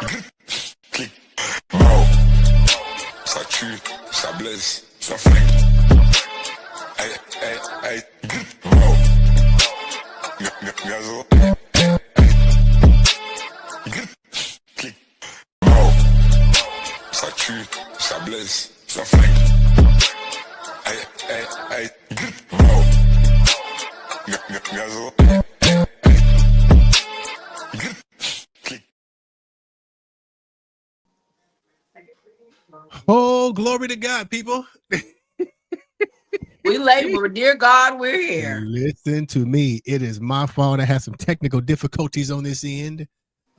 Clic. Mao. Ça tue, ça blesse, ça flingue. Hey, hey, hey. Mao. Gazo. Clic. Mao. Ça tue, ça blesse, ça flingue. Hey, hey, hey. Mao. Gazo. Oh, glory to God, people. We late, but dear God, we're here. Listen to me. It is my fault. I had some technical difficulties on this end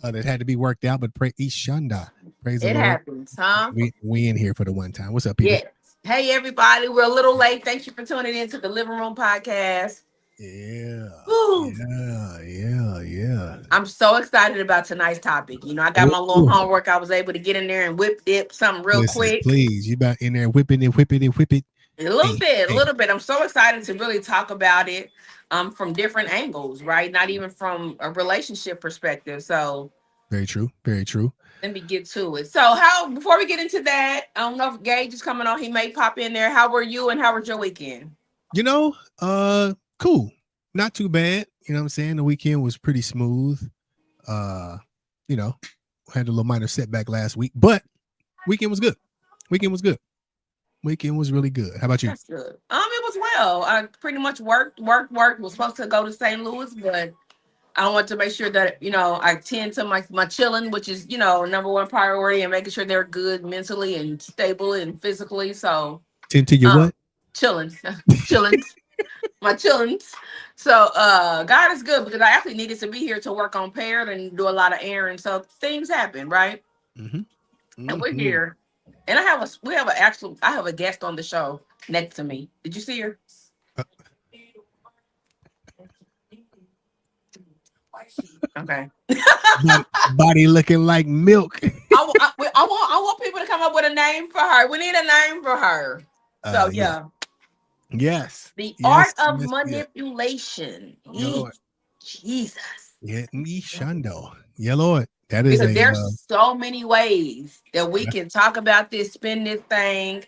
that had to be worked out, but praise Ishanda. Praise the It Lord. happens, huh? We in here for the one time. What's up, people? Yes. Hey, everybody. We're a little late. Thank you for tuning in to the Living Room Podcast. Yeah. Woo. Yeah. I'm so excited about tonight's topic. You know, I got my little homework. I was able to get in there and whip something real quick. Please, you about in there whipping it. A little bit. I'm so excited to really talk about it from different angles, right? Not even from a relationship perspective. So very true. Let me get to it. So before we get into that, I don't know if Gage is coming on. He may pop in there. How were you and how was your weekend? You know, cool. Not too bad. You know what I'm saying? The weekend was pretty smooth. You know, had a little minor setback last week, but weekend was good. Weekend was really good. How about you? That's good. It was well. I pretty much worked. Was supposed to go to St. Louis, but I want to make sure that, you know, I tend to my chilling, which is, you know, number one priority, and making sure they're good mentally and stable and physically. So tend to your what? Chilling. My chillings. So God is good, because I actually needed to be here to work on paired and do a lot of errands. So things happen, right? Mm-hmm. And we're here. And I have a guest on the show next to me. Did you see her? Okay. Body looking like milk. I want people to come up with a name for her. We need a name for her. So yeah. Yes. The art of manipulation. Jesus. Yeah, me Shando. Yeah, Lord. That is because there's so many ways that we can talk about this, spin this thing.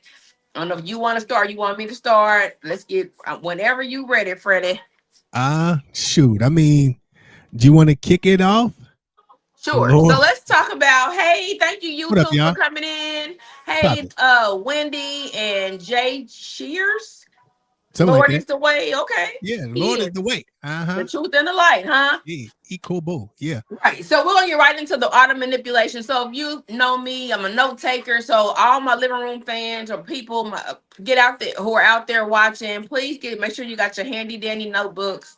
I don't know if you want to start, you want me to start. Let's get whenever you ready, Freddie. Shoot. I mean, do you want to kick it off? Sure. Lord. So let's talk about, hey, thank you, YouTube, for coming in. Hey, Wendy and Jay Shears. Lord is the way. Okay. Yeah, Lord is the way. The truth and the light, huh? Yeah, Ikobo. Yeah. Right. So we're gonna get right into the art of manipulation. So if you know me, I'm a note taker. So all my living room fans or people get out there who are out there watching, please make sure you got your handy dandy notebooks.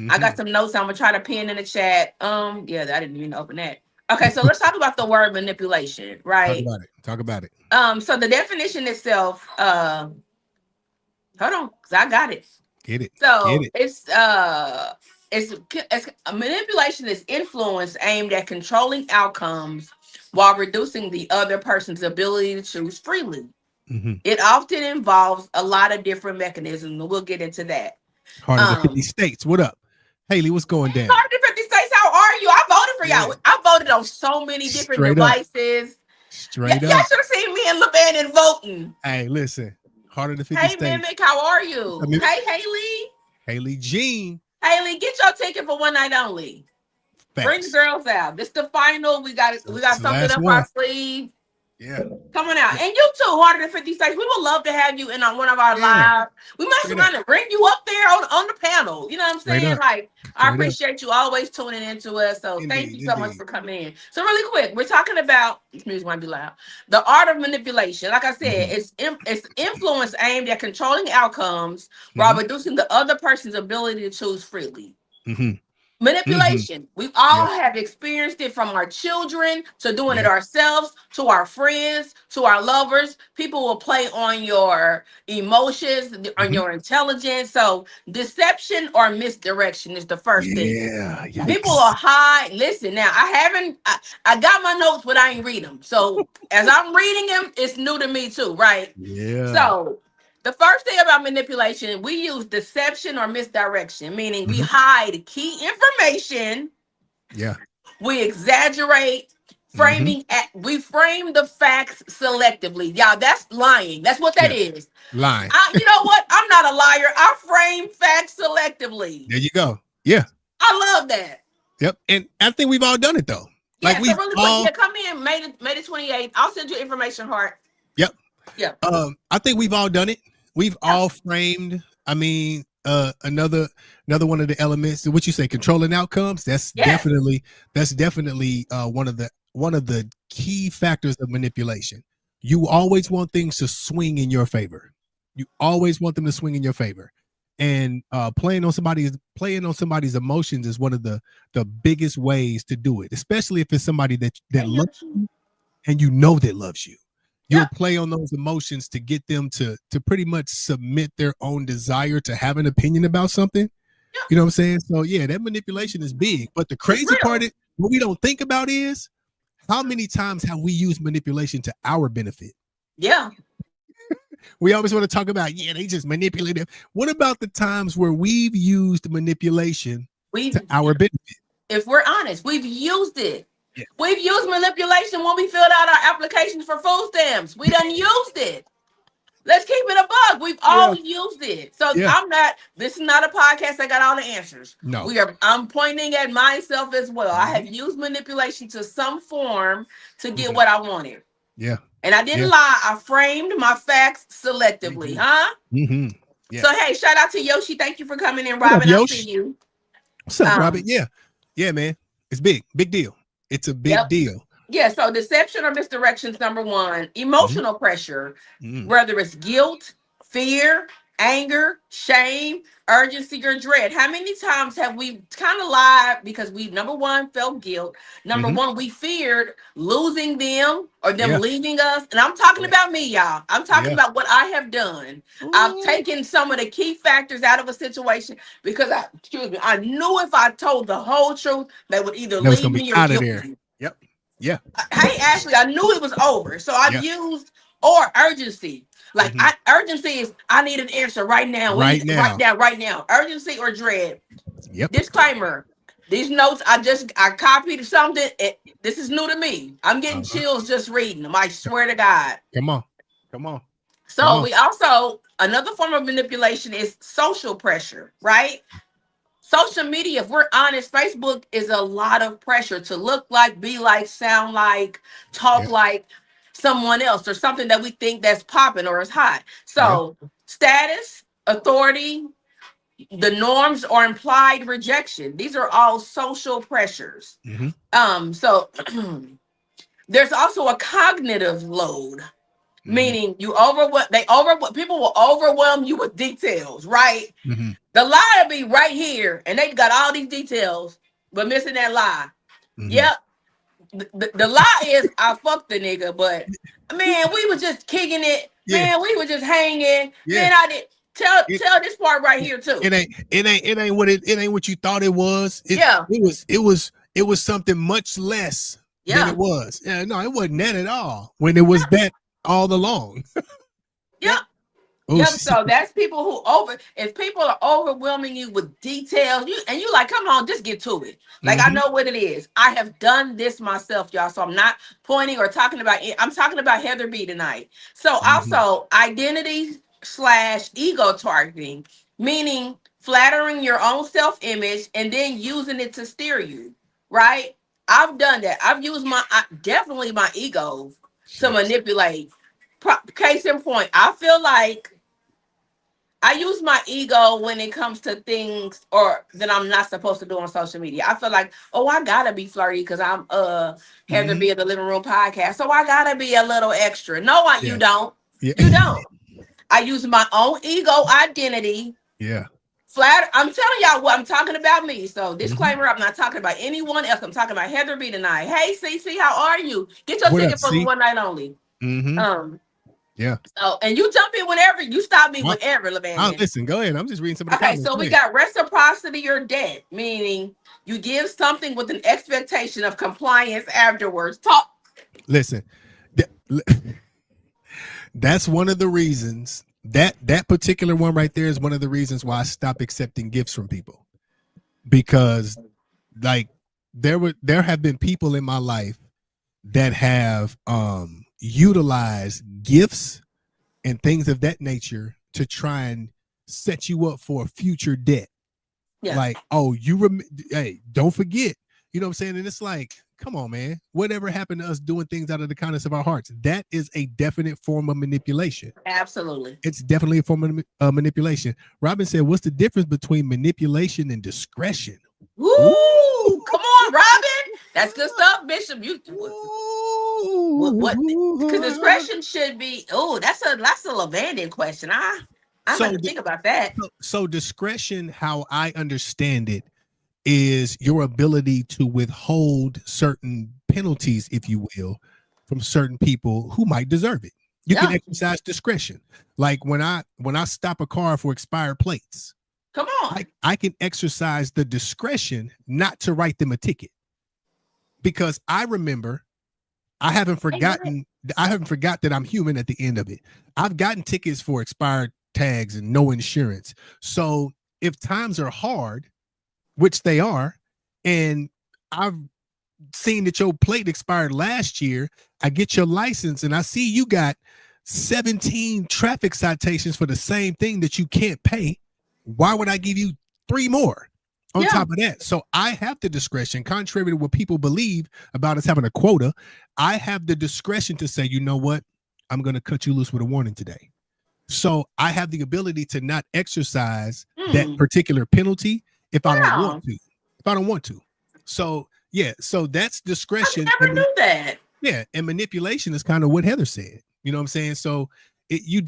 I got some notes I'm gonna try to pin in the chat. I didn't even open that. Okay, so let's talk about the word manipulation, right? Talk about it. So the definition itself, hold on, because I got it. Get it. So it's a manipulation is influence aimed at controlling outcomes while reducing the other person's ability to choose freely. It often involves a lot of different mechanisms, and we'll get into that. 150 states. What up? Haley, what's going down? 150 states, how are you? I voted for y'all. I voted on so many different devices. Y'all should have seen me and LeBannon voting. Hey, listen. 150 hey, states. Mimic, how are you? Hey, Haley. Haley Jean. Haley, get your ticket for one night only. Thanks. Bring the girls out. This the final. We got something up our sleeve. Yeah. Coming out. And you too, 150 states. We would love to have you in on one of our live. We must want to bring you up there on the panel. You know what I'm saying? Like, I appreciate you always tuning into us. So thank you so much for coming in. So really quick, we're talking about, this music might be loud. The art of manipulation. Like I said, it's influence aimed at controlling outcomes while reducing the other person's ability to choose freely. Manipulation. We all have experienced it, from our children to doing it ourselves, to our friends, to our lovers. People will play on your emotions, on your intelligence. So deception or misdirection is the first thing. Yeah. People are high. Listen, now I got my notes, but I ain't read them. So as I'm reading them, it's new to me too, right? Yeah. So the first thing about manipulation, we use deception or misdirection, meaning we hide key information. Yeah. We exaggerate We frame the facts selectively. Y'all, that's lying. That's what that is. Lying. You know what? I'm not a liar. I frame facts selectively. There you go. Yeah. I love that. Yep. And I think we've all done it though. Yeah, like so we really all quick, come in, May the 28th. I'll send you information, Heart. Yep. Yeah. I think we've all done it. We've all framed. I mean, another one of the elements. What you say, controlling outcomes. That's definitely one of the key factors of manipulation. You always want things to swing in your favor. You always want them to swing in your favor. And playing on somebody's emotions is one of the biggest ways to do it, especially if it's somebody that loves you and you know that loves you. You'll play on those emotions to get them to pretty much submit their own desire to have an opinion about something. You know what I'm saying? So yeah, that manipulation is big. But the crazy part is what we don't think about is how many times have we used manipulation to our benefit? Yeah. We always want to talk about, they just manipulative. What about the times where we've used manipulation to our benefit? If we're honest, we've used it. Yeah. We've used manipulation when we filled out our applications for food stamps. We done used it. Let's keep it a bug. We've all used it. So this is not a podcast that got all the answers. No. I'm pointing at myself as well. I have used manipulation to some form to get what I wanted. Yeah. And I didn't lie. I framed my facts selectively, huh? Mm-hmm. Yeah. So, hey, shout out to Yoshi. Thank you for coming in, Robin. I see you. What's up, Robin? Yeah. Yeah, man. It's big. Big deal. It's a big deal. Yeah. So, deception or misdirection is number one. Emotional pressure, whether it's guilt, fear, anger, shame, urgency, or dread. How many times have we kind of lied because we, number one, felt guilt. Number one, we feared losing them or them leaving us. And I'm talking about me, y'all. I'm talking about what I have done. I've taken some of the key factors out of a situation because I knew if I told the whole truth, they would either leave me or kill me. Yep. Yeah. Hey, Ashley, I knew it was over. So I've used urgency. Like urgency is I need an answer right now. Right now. Urgency or dread. Yep. Disclaimer. These notes I copied something. This is new to me. I'm getting chills just reading them. I swear to God. Come on. So we also, another form of manipulation is social pressure, right? Social media, if we're honest, Facebook is a lot of pressure to look like, be like, sound like, talk like someone else or something that we think that's popping or is hot. So status, authority, the norms or implied rejection. These are all social pressures. So there's also a cognitive load, meaning people will overwhelm you with details, right? The lie will be right here and they got all these details, but missing that lie. Yep. The lie is I fucked the nigga, but man, we was just kicking it. Man, we were just hanging. Man, I did tell this part right here too. It ain't what you thought it was. It was something much less than it was. Yeah, no, it wasn't that at all. When it was that all along. So that's people who if people are overwhelming you with details, you like, come on, just get to it. Like, I know what it is. I have done this myself, y'all. So I'm not pointing or talking about it. I'm talking about Heather B tonight. So also identity / ego targeting, meaning flattering your own self-image and then using it to steer you, right? I've done that. I've used definitely my ego to manipulate. Case in point, I feel like I use my ego when it comes to things that I'm not supposed to do on social media. I feel like, I gotta be flirty because I'm Heather B at the Living Room Podcast. So I gotta be a little extra. No, you don't. You don't. I use my own ego identity. Yeah. I'm telling y'all what I'm talking about me. So disclaimer, I'm not talking about anyone else. I'm talking about Heather B tonight. Hey, CC, how are you? Get your ticket for the one night only. Yeah. So, and you jump in whenever. You stop me whenever, LeVan. Listen, go ahead. I'm just reading some of the comments. So we got reciprocity or debt, meaning you give something with an expectation of compliance afterwards. Listen, that's one of the reasons that particular one right there is one of the reasons why I stopped accepting gifts from people, because like there have been people in my life that have utilized gifts and things of that nature to try and set you up for a future debt. Yeah. Like, oh, hey, don't forget, you know what I'm saying? And it's like, come on, man, whatever happened to us doing things out of the kindness of our hearts? That is a definite form of manipulation. Absolutely. It's definitely a form of manipulation. Robin said, what's the difference between manipulation and discretion? Ooh, come on, Robin. That's good stuff, Bishop. What? Because discretion should be. Oh, that's a Levandian question. I have to think about that. So discretion, how I understand it, is your ability to withhold certain penalties, if you will, from certain people who might deserve it. You can exercise discretion. Like when I stop a car for expired plates. Come on. I can exercise the discretion not to write them a ticket. Because I remember, I haven't forgot that I'm human at the end of it. I've gotten tickets for expired tags and no insurance. So if times are hard, which they are, and I've seen that your plate expired last year, I get your license and I see you got 17 traffic citations for the same thing that you can't pay. Why would I give you 3 more on top of that? So I have the discretion, contrary to what people believe about us having a quota. I have the discretion to say, you know what? I'm going to cut you loose with a warning today. So I have the ability to not exercise that particular penalty if I don't want to. If I don't want to. So yeah, so that's discretion. I never knew that. Yeah, and manipulation is kind of what Heather said. You know what I'm saying? So they're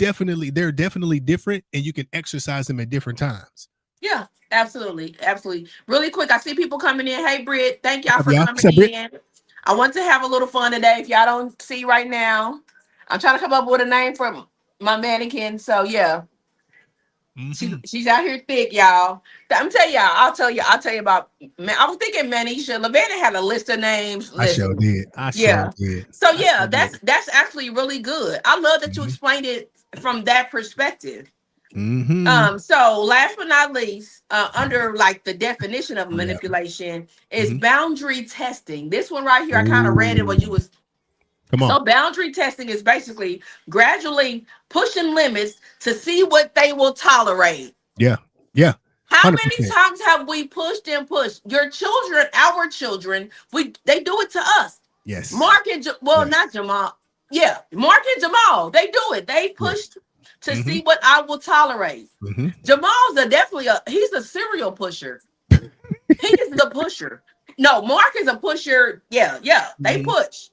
definitely different, and you can exercise them at different times. Yeah, absolutely. Absolutely. Really quick, I see people coming in. Hey, Britt, thank y'all for coming in. I want to have a little fun today. If y'all don't see right now, I'm trying to come up with a name for my mannequin. So yeah. She's out here thick, y'all. I'm telling y'all, I'll tell you about, man. I was thinking Manisha. Lavanna had a list of names. I sure did. So yeah, that's actually really good. I love that you explained it from that perspective. So last but not least, under like the definition of manipulation is boundary testing. This one right here, I kind of read it when you was. Come on. So boundary testing is basically gradually pushing limits to see what they will tolerate. Yeah. How 100%. Many times have we pushed and pushed? Your children, our children, they do it to us. Yes. Mark and not Jamal. Yeah, Mark and Jamal, they do it. They pushed to see what I will tolerate. Jamal's he's a serial pusher. He is the pusher. No, Mark is a pusher. Yeah, they push.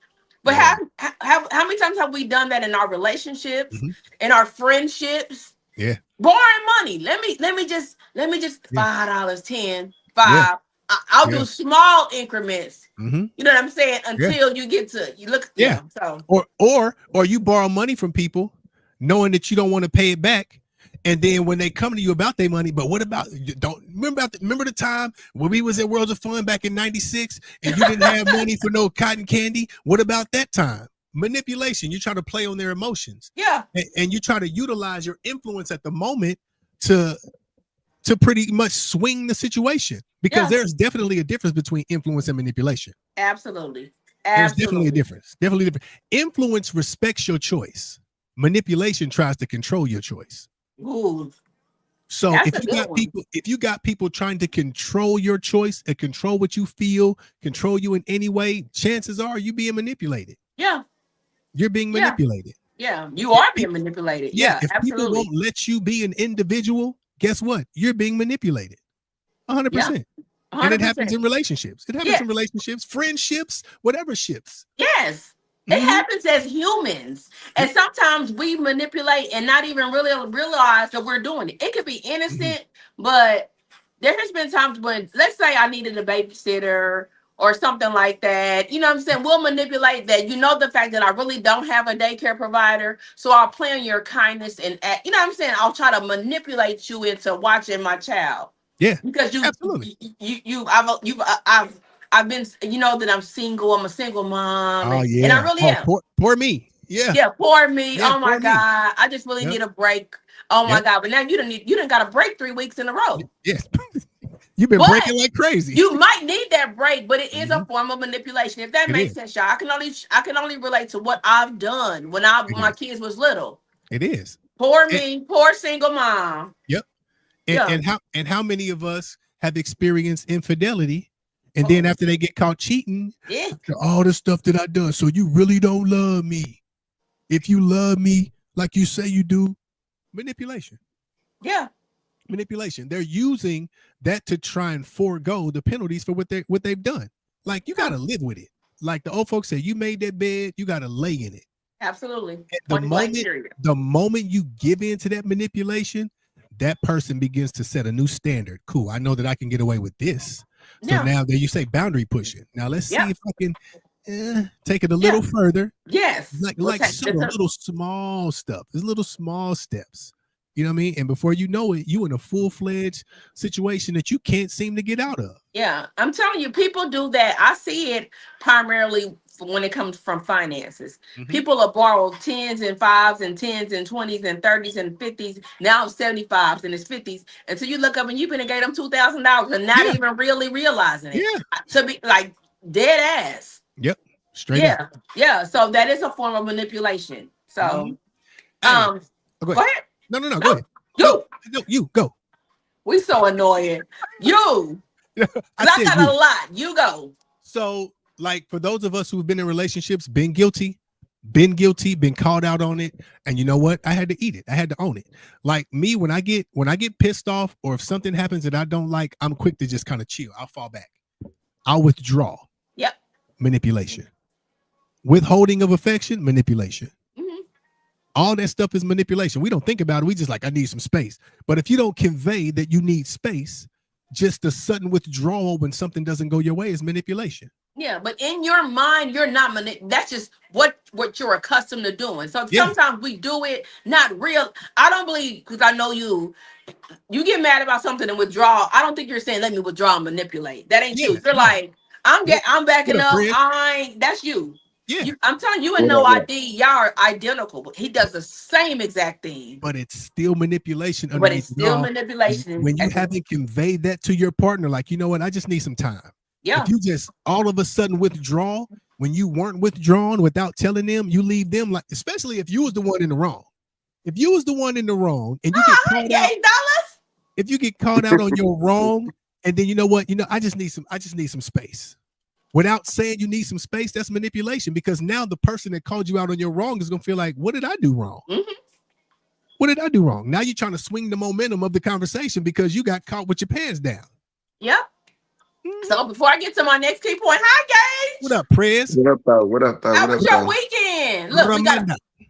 But how many times have we done that in our relationships, in our friendships? Yeah. Borrowing money. Let me just $5, 10, 5. I'll do small increments. You know what I'm saying? Until you get to look. Yeah. So or you borrow money from people knowing that you don't want to pay it back. And then when they come to you about their money, but what about remember the time when we was at Worlds of Fun back in '96 and you didn't have money for no cotton candy? What about that time? Manipulation. You try to play on their emotions. Yeah. And you try to utilize your influence at the moment to pretty much swing the situation, because there's definitely a difference between influence and manipulation. Absolutely. There's definitely a difference. Definitely different. Influence respects your choice. Manipulation tries to control your choice. Ooh, so if you got people trying to control your choice and control what you feel, control you in any way, chances are you being manipulated. Yeah. You're being manipulated. Yeah, you are being manipulated. Yeah, if absolutely. People won't let you be an individual, guess what? You're being manipulated. 100%. And it happens in relationships. It happens in relationships, friendships, whatever ships. Yes. It happens as humans. And sometimes we manipulate and not even really realize that we're doing it. It could be innocent, but there has been times when, let's say I needed a babysitter or something like that. You know what I'm saying? We'll manipulate that. You know, the fact that I really don't have a daycare provider. So I'll play on your kindness and, you know what I'm saying? I'll try to manipulate you into watching my child. Yeah. Because I've been, you know, that I'm single. I'm a single mom. And I really am. Poor me. Yeah. Yeah. Poor me. Oh my God. I just really need a break. Oh my God. But now you done got a break 3 weeks in a row. Yes. You've been breaking like crazy. You might need that break, but it is a form of manipulation. If that makes sense, y'all. I can only relate to what I've done when my kids was little. It is. Poor single mom. Yep. And how many of us have experienced infidelity, and then after they get caught cheating, all the stuff that I done. So you really don't love me. If you love me like you say you do, manipulation. Yeah. Manipulation. They're using that to try and forego the penalties for what they've done. Like, you got to live with it. Like the old folks say, you made that bed, you got to lay in it. Absolutely. The moment you give in to that manipulation, that person begins to set a new standard. Cool. I know that I can get away with this. So now there you say boundary pushing. Now let's see if I can take it a little further. Yes. Like some little small stuff. There's little small steps. You know what I mean? And before you know it, you in a full-fledged situation that you can't seem to get out of. Yeah, I'm telling you, people do that. I see it primarily when it comes from finances. People will borrow 10s and 5s and 10s and 20s and 30s and 50s, now 75s and it's 50s, until you look up and you've been and gave them $2,000 and not even really realizing it. Yeah. To be like dead ass. Yep. Straight up. Yeah. So that is a form of manipulation. So go ahead. No, go ahead. You go. We so annoying. You. I got a lot. You go. So, like, for those of us who've been in relationships, been guilty, been called out on it, and you know what? I had to eat it. I had to own it. Like me, when I get pissed off, or if something happens that I don't like, I'm quick to just kind of chill. I'll fall back. I'll withdraw. Yep. Manipulation. Withholding of affection, manipulation. All that stuff is manipulation. We don't think about it. We just like, I need some space. But if you don't convey that you need space, just a sudden withdrawal when something doesn't go your way is manipulation. Yeah, but in your mind, you're not that's just what you're accustomed to doing. So sometimes we do it not real. I don't believe, because I know you get mad about something and withdraw. I don't think you're saying let me withdraw and manipulate. That ain't you. You're like, I'm backing up. That's you. Yeah, I'm telling you, and No ID, y'all are identical, but he does the same exact thing. But it's still manipulation. But it's still manipulation. When you haven't conveyed that to your partner, like, you know what, I just need some time. Yeah. If you just all of a sudden withdraw when you weren't withdrawn without telling them, you leave them, like, especially if you was the one in the wrong. If you was the one in the wrong and you get called out, if you get called out on your wrong, and then you know what, I just need some space. Without saying you need some space, that's manipulation, because now the person that called you out on your wrong is going to feel like, what did I do wrong? What did I do wrong? Now you're trying to swing the momentum of the conversation because you got caught with your pants down. Yep. So before I get to my next key point, hi, Gage. What up, Prez? What up, though? How was your weekend? Look,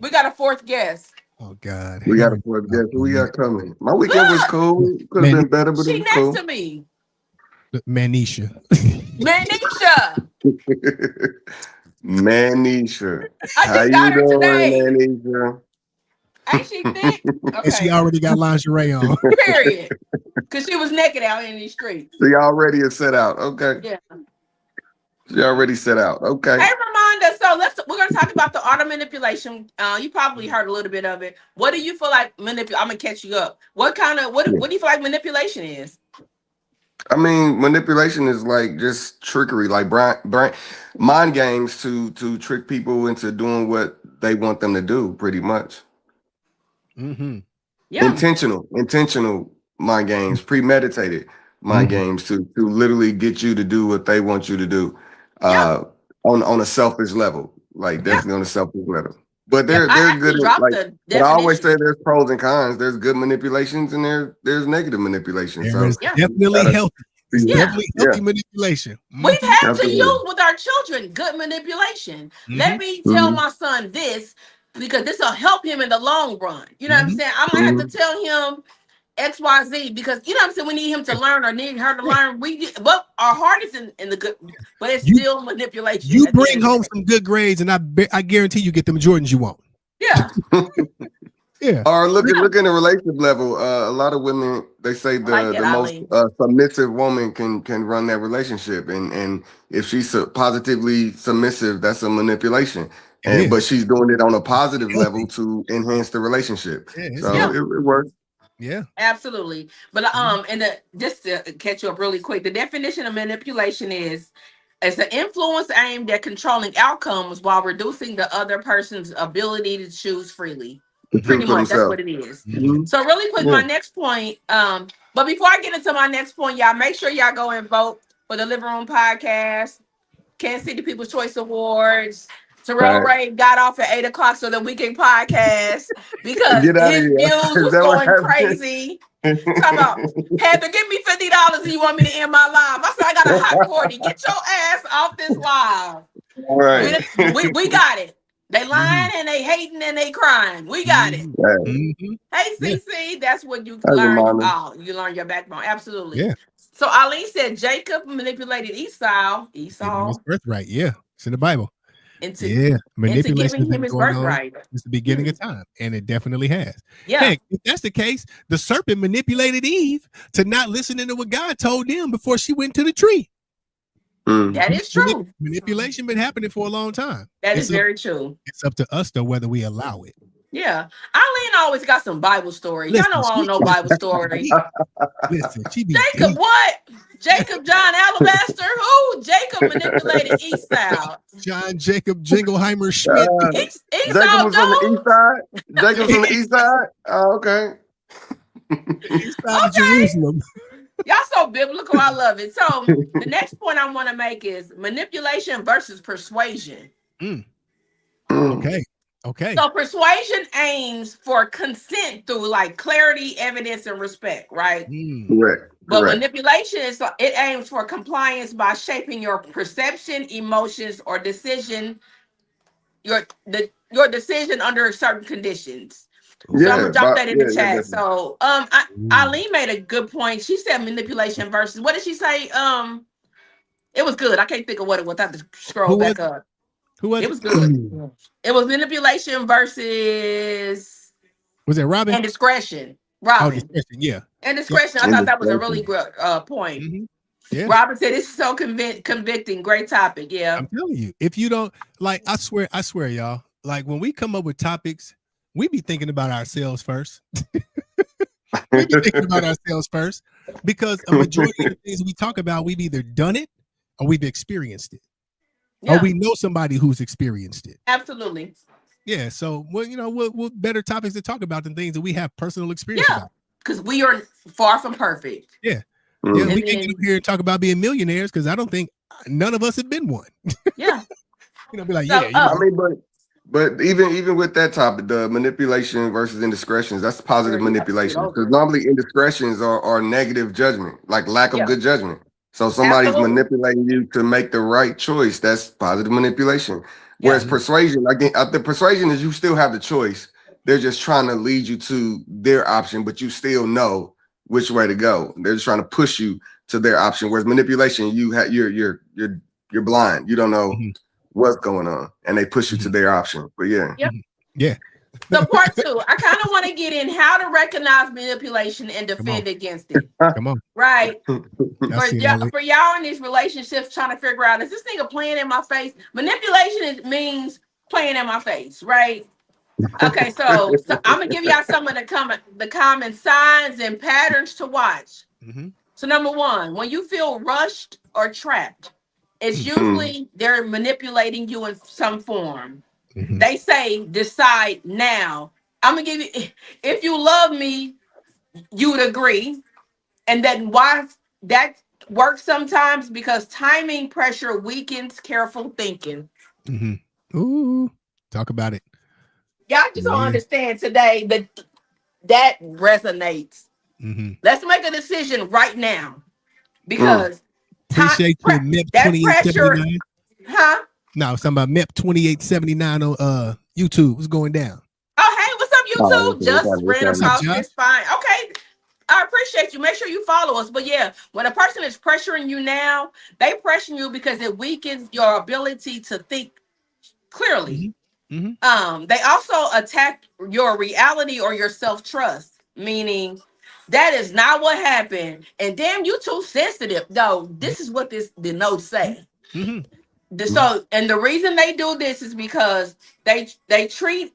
we got a fourth guest. Oh, God. We got a fourth guest. Who we got coming? My weekend was cool. Could have been better, but it was cool. She next to me. Manisha. Manisha. How you doing, Manisha? Ain't she thick? Okay. And she already got lingerie on. Period. Because she was naked out in these streets. She already is set out. Okay. Yeah. She already set out. Okay. Hey, Ramonda. So we're gonna talk about the art of manipulation. You probably heard a little bit of it. What do you feel like I'm gonna catch you up. What do you feel like manipulation is? I mean, manipulation is like just trickery, like mind games to trick people into doing what they want them to do, pretty much. Yeah. Intentional mind games, premeditated mind games to literally get you to do what they want you to do, on a selfish level, like definitely on a selfish level. But they're good. But I always say there's pros and cons. There's good manipulations and there's negative manipulations. So definitely healthy. It's definitely healthy manipulation. We've had to use with our children good manipulation. Let me tell my son this, because this will help him in the long run. You know what I'm saying? I'm gonna have to tell him XYZ, because you know what I'm saying, we need him to learn or need her to learn. But our heart is in the good, but it's still manipulation. You bring home some good grades, and I guarantee you get the Jordans you want. Yeah. Yeah. Or look in the relationship level. A lot of women, they say the most submissive woman can run that relationship, and if she's positively submissive, that's a manipulation. But she's doing it on a positive level to enhance the relationship. So it works. Yeah. Absolutely. But just to catch you up really quick, the definition of manipulation is an influence aimed at controlling outcomes while reducing the other person's ability to choose freely. To Pretty choose for much that's themselves. what it is. Mhm. So really quick, Yeah. my next point. But before I get into my next point, y'all make sure y'all go and vote for the Living Room Podcast, Kansas City People's Choice Awards. Terrell Ray got off at 8 o'clock so that we can podcast because Get out of his here. views Is was that what going happened? crazy. Talk about, Heather, give me $50 and you want me to end my live. I said, I got a hot 40. Get your ass off this live. Right. We got it. They lying and they hating and they crying. We got it. Mhm. Hey, Yeah. CC, that's what you That's a learn. mama. Oh, you learn your backbone. Absolutely. Yeah. So Eileen said Jacob manipulated Esau Gave him his into, birthright. Yeah. It's in the Bible. into Yeah. Manipulation has giving him been his going on birthright. since the beginning of time. And it definitely has. Yeah. Heck, if that's the case, the serpent manipulated Eve to not listening to what God told them before she went to the tree. Mm. That is true. Manipulation been happening for a long time. That It's is very true. It's up to us though whether we allow it. Yeah. Eileen always got some Bible stories. Y'all know I don't know Bible story. Listen, she be Jacob, deep. what? Jacob John Alabaster? Who? Jacob manipulated Esau. John Jacob Jingleheimer Schmidt. Jacob Esau, was on the dude. east side. Jacob's on the east side. Oh, okay. East side of Jerusalem. Y'all so biblical. I love it. So the next point I want to make is manipulation versus persuasion. Mm. Okay. So persuasion aims for consent through like clarity, evidence, and respect, right? Correct. But Correct. manipulation is it aims for compliance by shaping your perception, emotions, or decision, your decision under certain conditions. So I'm gonna drop that in the chat. definitely. So Eileen made a good point. She said manipulation versus what did she say? It was good. I can't think of what it was. I have to scroll Who back was- up. Who was It was good. It was manipulation versus Was it Robin? and discretion. Oh, Robin. discretion. Yeah. And discretion. I thought that was a really good point. Mhm. Yeah. Robin said this is so convicting. Great topic. Yeah. I'm telling you, if you don't like, I swear, y'all, like when we come up with topics, we be thinking about ourselves first. We be thinking about ourselves first because a majority of the things we talk about, we've either done it or we've experienced it. Yeah. Or we know somebody who's experienced it. Absolutely. Yeah. So, well, what better topics to talk about than things that we have personal experience Yeah. about? Because we are far from perfect. Yeah. Mm. Yeah, And we can't then- get up here and talk about being millionaires because I don't think none of us have been one. Yeah. Be like, So, yeah, I mean, but even with that topic, the manipulation versus indiscretions, that's positive Sure, you have to manipulation. get over Because it. normally indiscretions are negative judgment, like lack of Yeah. good judgment. So somebody's Absolutely. manipulating you to make the right choice. That's positive manipulation. Whereas persuasion, again, the persuasion is you still have the choice. They're just trying to lead you to their option, but you still know which way to go. They're just trying to push you to their option. Whereas manipulation, you're blind. You don't know what's going on, and they push you to their option. But yeah. So part 2, I kind of want to get in how to recognize manipulation and defend against it. come on. Right. That's it, For y'all in these relationships trying to figure out, is this nigga playing in my face? Manipulation means playing in my face, right? Okay, so I'm gonna give y'all some of the common signs and patterns to watch. Mhm. So number 1, when you feel rushed or trapped, it's usually they're manipulating you in some form. Mhm. They say, decide now. I'm gonna give you, if you love me, you would agree. And then why that works sometimes because timing pressure weakens careful thinking. Mhm. Ooh, talk about it. Y'all just don't Yeah. understand today that resonates. Mhm. Let's make a decision right now because Appreciate you, MEP that pressure, 2879. huh? No, it's talking about MEP 2879 on YouTube. What's going down? Oh, hey, what's up, YouTube? okay, Just okay, random okay. talk. Josh? It's fine. Okay. I appreciate you. Make sure you follow us. But yeah, when a person is pressuring you now, they pressure you because it weakens your ability to think clearly. They also attack your reality or your self-trust, meaning that is not what happened. And damn, you too sensitive. No, this is what the notes say. Mhm. So, and the reason they do this is because they treat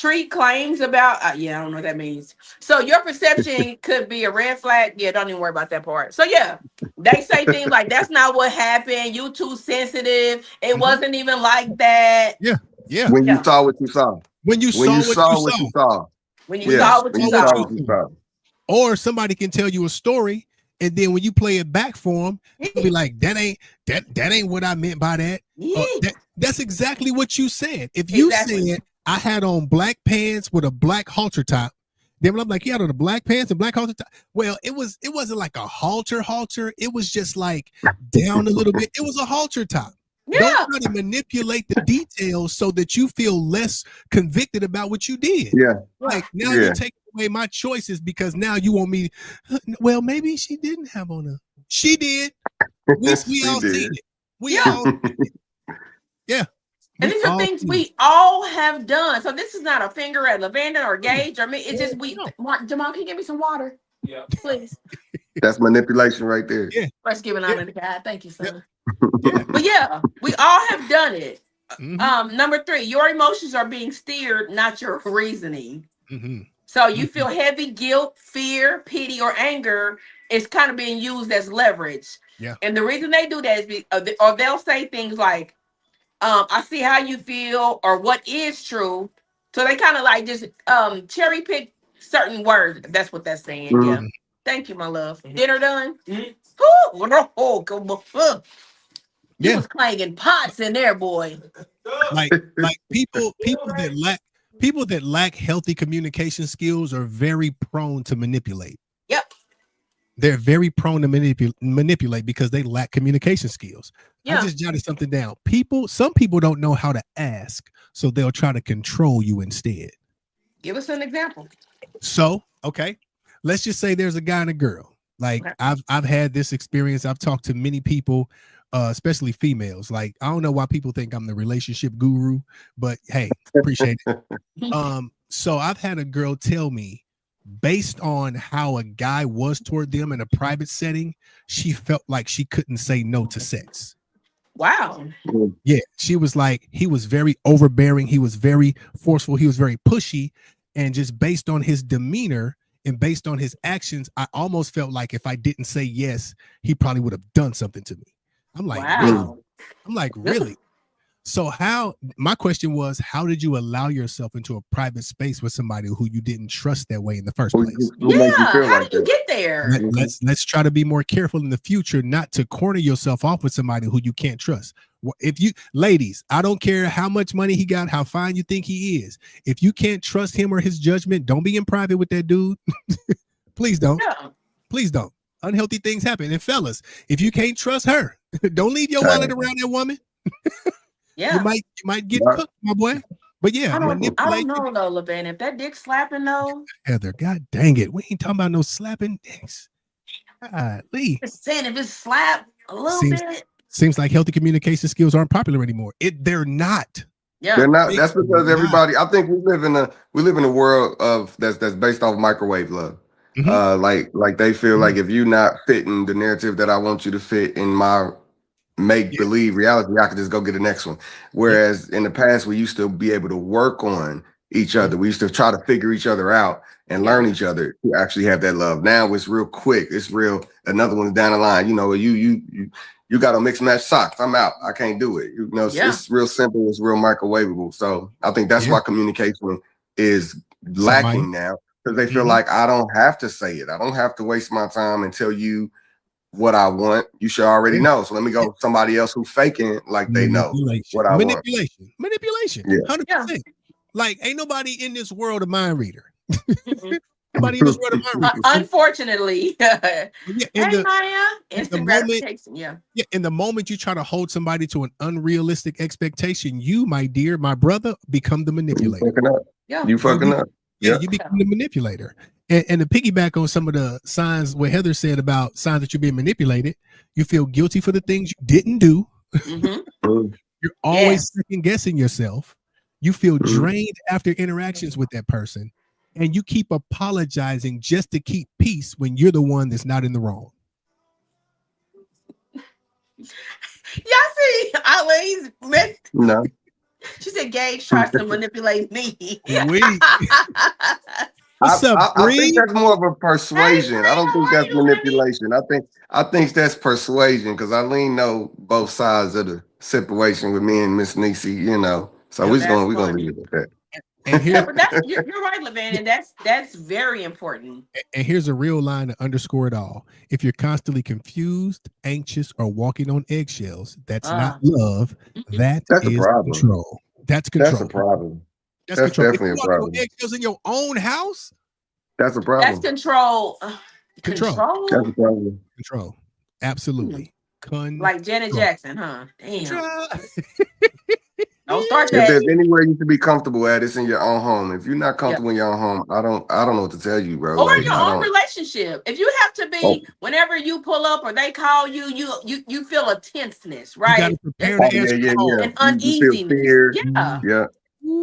treat claims about yeah, I don't know what that means. So your perception could be a red flag. Yeah, don't even worry about that part. So yeah, they say things like that's not what happened. You too sensitive. It wasn't even like that. Yeah. When you Yeah. saw what you saw. When you When you saw saw what you saw. When you Yeah. saw what When you you saw saw. what you saw. Or somebody can tell you a story, and then when you play it back for them, you'll be like, that ain't what I meant by that. Yeah. That's exactly what you said. If you said I had on black pants with a black halter top, then I'm like, you had on the black pants and black halter top. Well, it wasn't like a halter. It was just like down a little bit. It was a halter top. Yeah. Don't try to manipulate the details so that you feel less convicted about what you did. Yeah. Like now you're taking away my choices because now you want me. Well, maybe she didn't have on a. She did. We all seen it. We all. Yeah. And these are things we all have done. So this is not a finger at Lavender or Gage or me. It's just we. Jamal, can you give me some water? Yeah, please. That's manipulation right there. Yeah. First giving honor to God. Thank you, son. Yeah. But yeah, we all have done it. Number 3, your emotions are being steered, not your reasoning. So you feel heavy guilt, fear, pity, or anger is kind of being used as leverage. Yeah. And the reason they do that is or they'll say things like, I see how you feel or what is true. So they kind of like just cherry pick certain words. That's what that's saying. Yeah. Thank you, my love. Dinner done? You was clanging pots in there, boy. Like people that lack healthy communication skills are very prone to manipulate. Yep. They're very prone to manipulate because they lack communication skills. Yeah. I just jotted something down. Some people don't know how to ask, so they'll try to control you instead. Give us an example. So, okay, let's just say there's a guy and a girl. Like I've had this experience. I've talked to many people, especially females. Like, I don't know why people think I'm the relationship guru, but hey, appreciate it. So I've had a girl tell me, based on how a guy was toward them in a private setting, she felt like she couldn't say no to sex. Wow. Yeah, she was like, he was very overbearing. He was very forceful. He was very pushy. And just based on his demeanor and based on his actions, I almost felt like if I didn't say yes, he probably would have done something to me. I'm like, wow. Really? I'm like, really? So my question was, how did you allow yourself into a private space with somebody who you didn't trust that way in the first place? How did you get there? Let's try to be more careful in the future, not to corner yourself off with somebody who you can't trust. If you, ladies, I don't care how much money he got, how fine you think he is. If you can't trust him or his judgment, don't be in private with that dude. Please don't. Yeah. Please don't. Unhealthy things happen. And fellas, if you can't trust her, don't leave your wallet around that woman. Yeah, you might get cooked, my boy. But yeah, I don't know though, LeVan. If that dick slapping though, Heather, God dang it, we ain't talking about no slapping dicks. Lee, just saying if it's slap a little bit. Seems like healthy communication skills aren't popular anymore. They're not. Yeah, they're not. That's because everybody. I think we live in a world of that's based off microwave love. Like they feel like if you're not fitting the narrative that I want you to fit in my make believe reality, I could just go get the next one. Whereas in the past, we used to be able to work on each other. We used to try to figure each other out and learn each other to actually have that love. Now it's real quick. It's real. Another one's down the line. You know, you got to mix and match socks. I'm out. I can't do it. You know, it's real simple. It's real microwavable. So I think that's why communication is lacking now, because they feel like I don't have to say it. I don't have to waste my time and tell you what I want. You should already know. So let me go with somebody else who's faking like they know what I want. Manipulation. 100%. Like ain't nobody in this world a mind reader. Nobody in this world a mind reader. Unfortunately. Hey Maya. Instant gratification. Yeah. In the moment you try to hold somebody to an unrealistic expectation, you, my dear, my brother, become the manipulator. You fucking up. Yeah, you become the manipulator. And to piggyback on some of the signs what Heather said about signs that you're being manipulated, you feel guilty for the things you didn't do. You're always second guessing yourself. You feel drained after interactions with that person. And you keep apologizing just to keep peace when you're the one that's not in the wrong. Y'all see Ali's no. She said Gage tries to manipulate me. Wait. What's up, I think Bree? that's more of a persuasion. Hey, I don't Bree, think how are that's you, honey? manipulation. I think that's persuasion because Eileen know both sides of the situation with me and Miss Nisi, you know. So Yep. we're gonna leave it at that. And here, But you're right, Levan, and that's very important. and here's a real line to underscore it all. If you're constantly confused, anxious, or walking on eggshells, that's not love. That That's a is problem. control. That's control. That's a problem. That's That's control. If definitely you're a walking on problem. eggshells in your own house, That's a That's problem. control. Control. That's a problem. control. Absolutely. Like Janet Jackson, huh? Damn. Control. Don't start If that. there's anywhere you should be comfortable at, it's in your own home. If you're not comfortable in your own home, I don't know what to tell you, bro. Or Like, your I own don't. relationship. If you have to be, whenever you pull up or they call you, you feel a tenseness, You gotta right? prepare to answer the call. An You feel uneasiness. fear. Yeah. Yeah.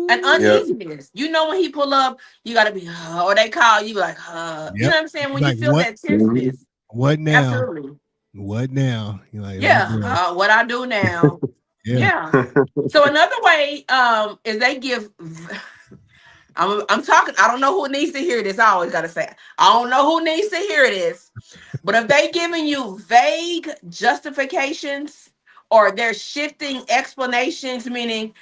An uneasiness. You know, when he pull up, you gotta be, or they call you like, you know what I'm saying? When Like, you feel what? that tenseness. What now? Absolutely. What now? You're like, Yeah. What I do now. Yeah. So another way is they give. I'm talking. I don't know who needs to hear this. I always gotta say, I don't know who needs to hear this. But if they giving you vague justifications or they're shifting explanations, meaning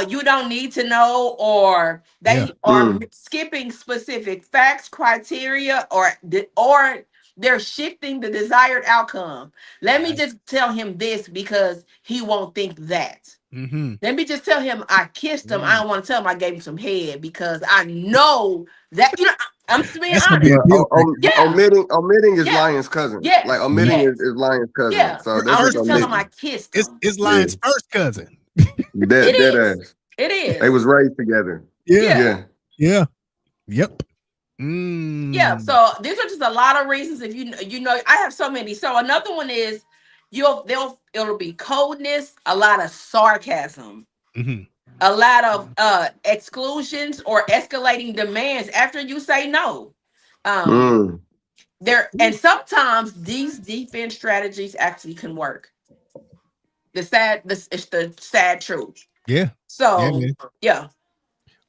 you don't need to know, or they are skipping specific facts, criteria, or they're shifting the desired outcome. Let me just tell him this because he won't think that. Let me just tell him I kissed him. I don't want to tell him I gave him some head because I know that, you know, I'm being honest. Omitting is Lion's cousin. Yes. Like omitting is Lion's cousin. Yeah. So I was just telling him I kissed him. It's Lion's first cousin. It is. It is. They was raised together. Yeah. Yep. Yeah. So these are just a lot of reasons. If you know, I have so many. So another one is it'll be coldness, a lot of sarcasm, a lot of exclusions or escalating demands after you say no. There and sometimes these defense strategies actually can work. It's the sad truth. Yeah. So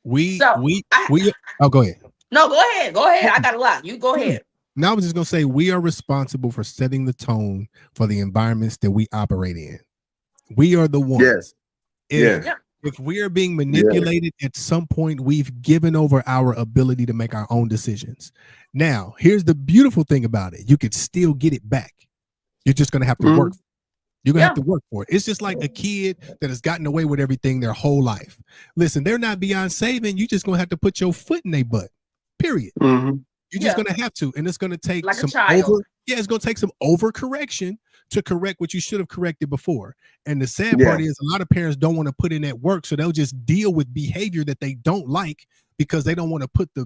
we oh, go ahead. No, go ahead. I got a lot. You go ahead. Now I was just gonna say we are responsible for setting the tone for the environments that we operate in. We are the ones. If we are being manipulated at some point, we've given over our ability to make our own decisions. Now, here's the beautiful thing about it. You could still get it back. You're just gonna have to work. You're gonna have to work for it. It's just like a kid that has gotten away with everything their whole life. Listen, they're not beyond saving. You just gonna have to put your foot in their butt. Period. You're just gonna have to, and it's gonna take like some it's gonna take some overcorrection to correct what you should have corrected before. And the sad part is a lot of parents don't want to put in that work, so they'll just deal with behavior that they don't like because they don't want to put the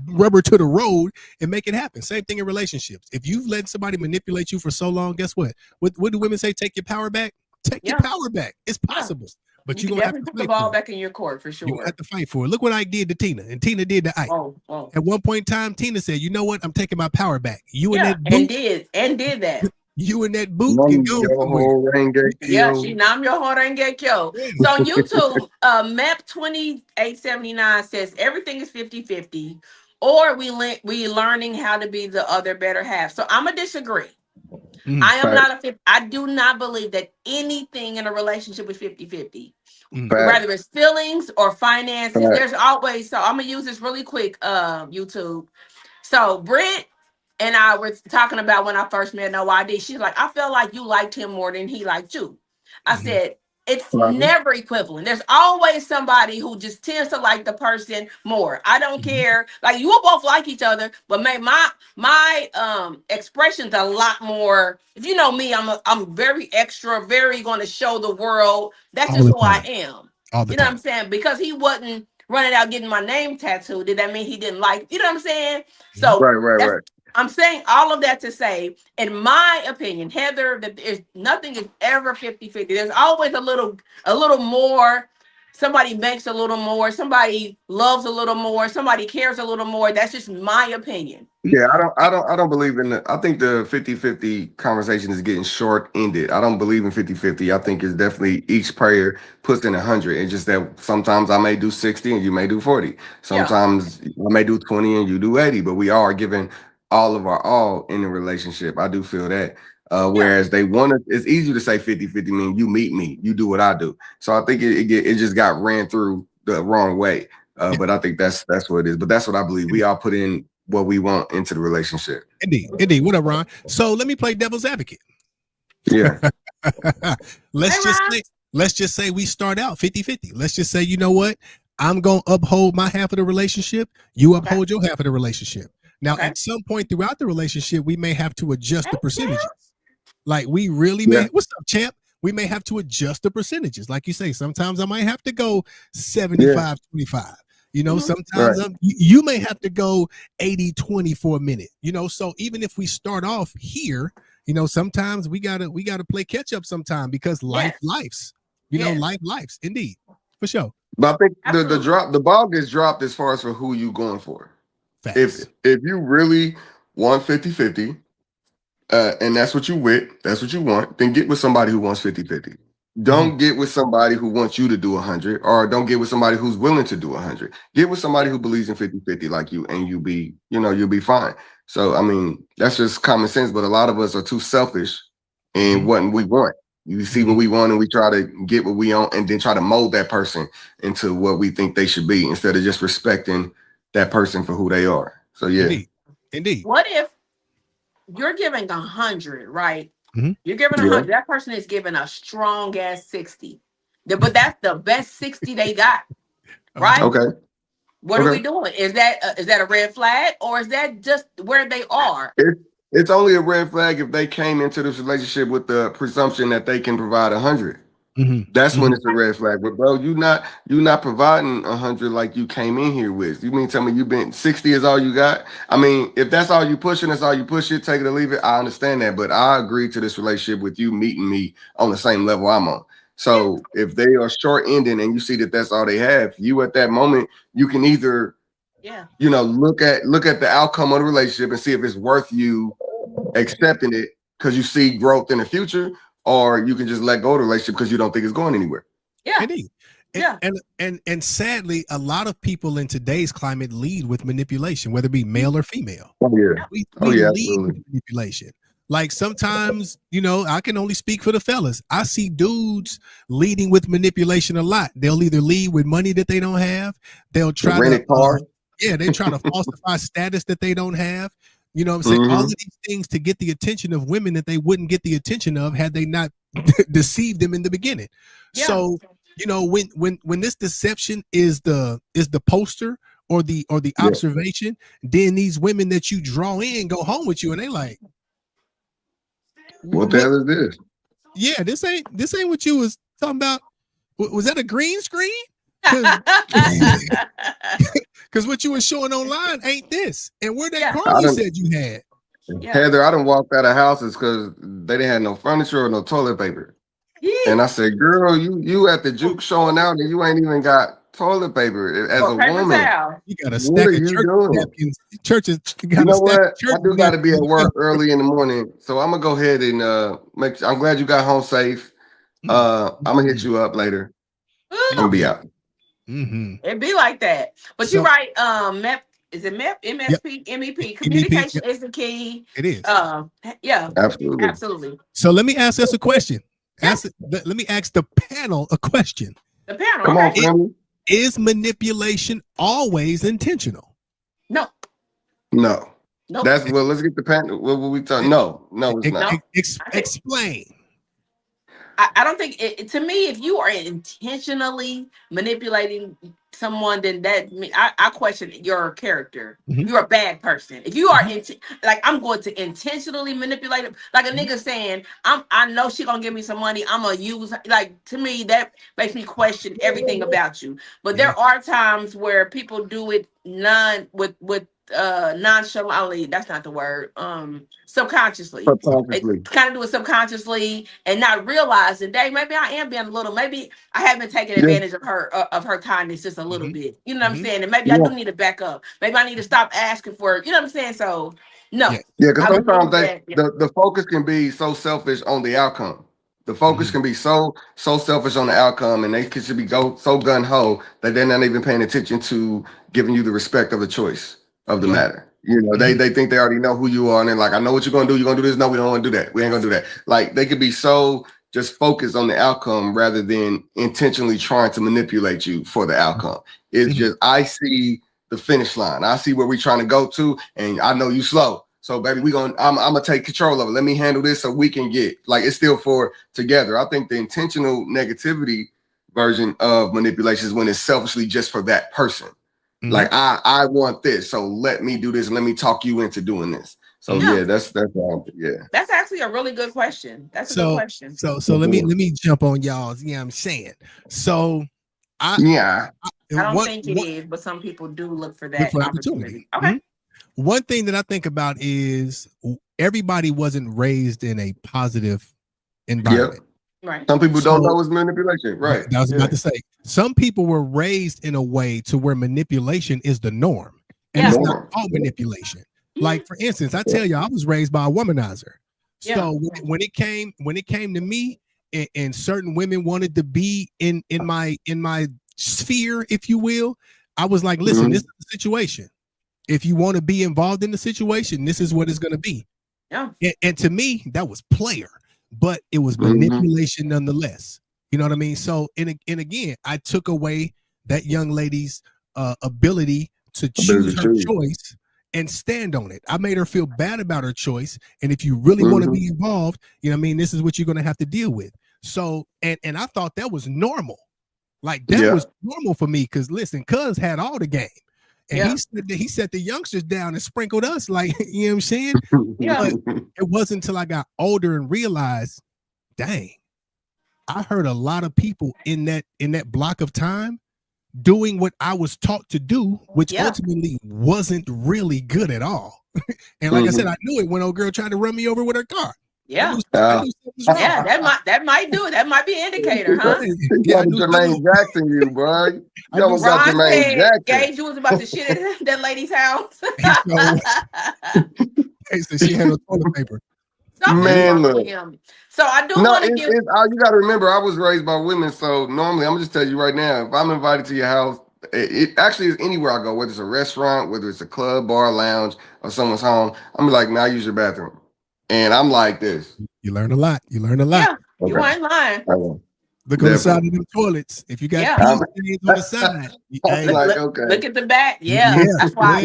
rubber to the road and make it happen. Same thing in relationships. If you've let somebody manipulate you for so long, guess what? What do women say? Take your power back. Take your power back. It's possible. But you're gonna have to put the ball back in your court for sure. You have to fight for it. Look what Ike did to Tina, and Tina did to Ike. At one point in time, Tina said, "You know what? I'm taking my power back." You and that boot, and did that. You and that boot can go somewhere. Yeah, she nam your heart and get killed. So on YouTube, Map 2879 says everything is 50-50, or we learning how to be the other better half. So I'm gonna disagree. I am not I do not believe that anything in a relationship is 50-50. Whether it's feelings or finances, there's always, so I'm gonna use this really quick, YouTube. So Britt and I were talking about when I first met No ID. She's like, I felt like you liked him more than he liked you. I said, it's never equivalent. There's always somebody who just tends to like the person more. I don't care. Like, you will both like each other, but my expressions a lot more. If you know me, I'm very extra, very going to show the world. That's just who I am. You know what I'm saying? Because he wasn't running out getting my name tattooed. Did that mean he didn't like? You know what I'm saying? So right. I'm saying all of that to say, in my opinion, Heather, that nothing is ever 50-50. There's always a little more somebody makes a little more, somebody loves a little more, somebody cares a little more. That's just my opinion. Yeah, I don't believe in I think the 50-50 conversation is getting short-ended. I don't believe in 50-50. I think it's definitely each player puts in 100. It's just that sometimes I may do 60 and you may do 40. Sometimes I may do 20 and you do 80, but we all are giving all of our all in a relationship. I do feel that. Whereas they want to, it's easy to say 50-50, mean you meet me, you do what I do. So I think it just got ran through the wrong way. But I think that's what it is. But that's what I believe. We all put in what we want into the relationship. Indeed. What up, Ron? So let me play devil's advocate. Yeah. Let's just say we start out 50-50. Let's just say, you know what? I'm going to uphold my half of the relationship. You uphold your half of the relationship. Now, at some point throughout the relationship, we may have to adjust the percentages. Like we really may. What's up, champ? We may have to adjust the percentages. Like you say, sometimes I might have to go 75-25. You know, sometimes you may have to go 80-20 for a minute. You know, so even if we start off here, you know, sometimes we gotta play catch up sometime because lives. You know, lives. Indeed, for sure. But I think the ball gets dropped as far as for who you going for. Facts. If you really want 50-50, and that's what you want, then get with somebody who wants 50-50. Don't get with somebody who wants you to do 100, or don't get with somebody who's willing to do 100. Get with somebody who believes in 50-50 like you, and you'll be fine. So, I mean, that's just common sense, but a lot of us are too selfish in what we want. You see what we want and we try to get what we want and then try to mold that person into what we think they should be instead of just respecting that person for who they are. So, yeah. Indeed. What if you're giving 100, right? You're giving 100. That person is giving a strong ass 60. But that's the best 60 they got, right? Okay. What are we doing? Is that a red flag, or is that just where they are? It's only a red flag if they came into this relationship with the presumption that they can provide 100. That's when it's a red flag. But bro, you not providing 100 like you came in here with. You mean tell me you've been 60 is all you got? I mean, if that's all you pushing, that's all you push it, take it or leave it. I understand that, but I agree to this relationship with you meeting me on the same level I'm on. So if they are short ending and you see that that's all they have, you at that moment you can either look at the outcome of the relationship and see if it's worth you accepting it because you see growth in the future. Or you can just let go of the relationship because you don't think it's going anywhere. Yeah. Indeed. And sadly, a lot of people in today's climate lead with manipulation, whether it be male or female. Oh yeah. We lead with manipulation. Like sometimes, you know, I can only speak for the fellas. I see dudes leading with manipulation a lot. They'll either lead with money that they don't have. They'll try to car. They try to falsify status that they don't have. You know what I'm saying? All of these things to get the attention of women that they wouldn't get the attention of had they not deceived them in the beginning. Yeah. So, you know, when this deception is the poster or the observation, then these women that you draw in go home with you and they like, what the hell is this? Yeah, this ain't what you was talking about. Was that a green screen? Because what you were showing online ain't this. And where that car you said you had. Heather, I done walked out of houses because they didn't have no furniture or no toilet paper. Yeah. And I said, girl, you at the juke showing out and you ain't even got toilet paper as a woman. You got a stack of church napkins. Churches, you know what? I do got to be at work early in the morning. So I'm going to go ahead and I'm glad you got home safe. I'm going to hit you up later. I'm going to be out. It'd be like that, but you're right. MEP, is it MEP, MSP, MEP? Communication is the key. It is. Absolutely. So let me ask us a question. Let me ask the panel a question. The panel. Come on, family. Is manipulation always intentional? No. That's let's get the panel. What we talking? No, it's not. Explain. I don't think to me, if you are intentionally manipulating someone, then I question your character. You're a bad person. If you are I'm going to intentionally manipulate it, like a nigga saying, I know she gonna give me some money, I'm gonna use, like, to me that makes me question everything about you. But there are times where people do it with nonchalantly, that's not the word, subconsciously. Subconsciously. Kind of do it subconsciously and not realizing, dang, maybe I am being a little, maybe I haven't taken advantage of her kindness just a little bit. You know what I'm saying? And maybe I do need to back up. Maybe I need to stop asking for, you know what I'm saying? So no. Yeah, because I sometimes believe that, the focus can be so selfish on the outcome. The focus can be so selfish on the outcome, and they should be so gun ho that they're not even paying attention to giving you the respect of the choice of the matter. You know, they think they already know who you are, and they're like, I know what you're gonna do. You're gonna do this. No, we don't want to do that. We ain't gonna do that. Like they could be so just focused on the outcome rather than intentionally trying to manipulate you for the outcome. It's just I see the finish line. I see where we're trying to go to, and I know you slow. So, baby, I'm gonna take control of it. Let me handle this so we can get like it's still for together. I think the intentional negativity version of manipulation is when it's selfishly just for that person. Like I want this, so let me do this and let me talk you into doing this. So that's That's actually a really good question. That's a good question. So let me jump on y'all's. Yeah, I'm saying. So I don't think it is, but some people do look for that opportunity. Okay. One thing that I think about is everybody wasn't raised in a positive environment. Right. Some people don't know it's manipulation. Right. I was about to say, some people were raised in a way to where manipulation is the norm. And it's not all manipulation. Like, for instance, I tell you, I was raised by a womanizer. So when it came to me and certain women wanted to be in my sphere, if you will, I was like, listen, this is the situation. If you want to be involved in the situation, this is what it's going to be. Yeah. And to me, that was player, but it was manipulation nonetheless. You know what I mean? So, and again, I took away that young lady's ability to choose her choice and stand on it. I made her feel bad about her choice. And if you really want to be involved, you know what I mean? This is what you're going to have to deal with. So, and I thought that was normal. Like that was normal for me. Cause listen, cuz had all the game. And he set the youngsters down and sprinkled us, like, you know what I'm saying? But it wasn't until I got older and realized, dang, I heard a lot of people in that block of time doing what I was taught to do, which ultimately wasn't really good at all. And like I said, I knew it when old girl tried to run me over with her car. I knew that might do it. That might be an indicator, huh? Jermaine Jackson, you bro. You almost got Jermaine Jackson. Gage, you was about to shit at that lady's house. So she had no toilet paper. Man, look. So I do want to give. You got to remember, I was raised by women. So normally, I'm gonna just tell you right now, if I'm invited to your house, it actually is anywhere I go, whether it's a restaurant, whether it's a club, bar, lounge, or someone's home. I'm like, nah, use your bathroom. And I'm like this. You learn a lot. Yeah, you ain't lying. Look on the side of them toilets. If you got peas on the side, look at the back. Yeah. That's why.